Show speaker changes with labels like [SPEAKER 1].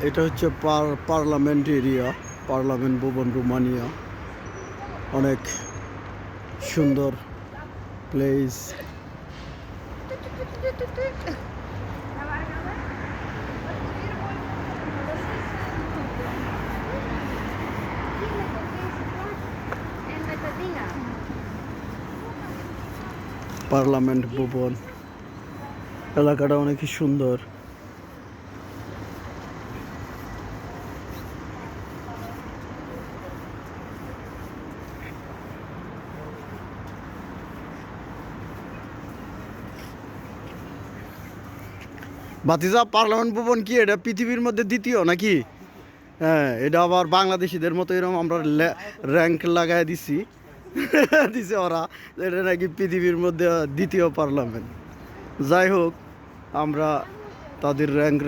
[SPEAKER 1] এটা হচ্ছে parliament area, parliament ভবন রোমানিয়া। অনেক সুন্দর প্লেস। পার্লামেন্ট ভবন এলাকাটা অনেকই সুন্দর। ভাতিজা, পার্লামেন্ট ভবন কি এটা পৃথিবীর মধ্যে দ্বিতীয় নাকি? হ্যাঁ, এটা আবার বাংলাদেশিদের মতো এরকম আমরা র্যাঙ্ক লাগাই দিছি। দিছে ওরা, এটা নাকি পৃথিবীর মধ্যে দ্বিতীয় পার্লামেন্ট। যাই হোক, আমরা তাদের র্যাঙ্ক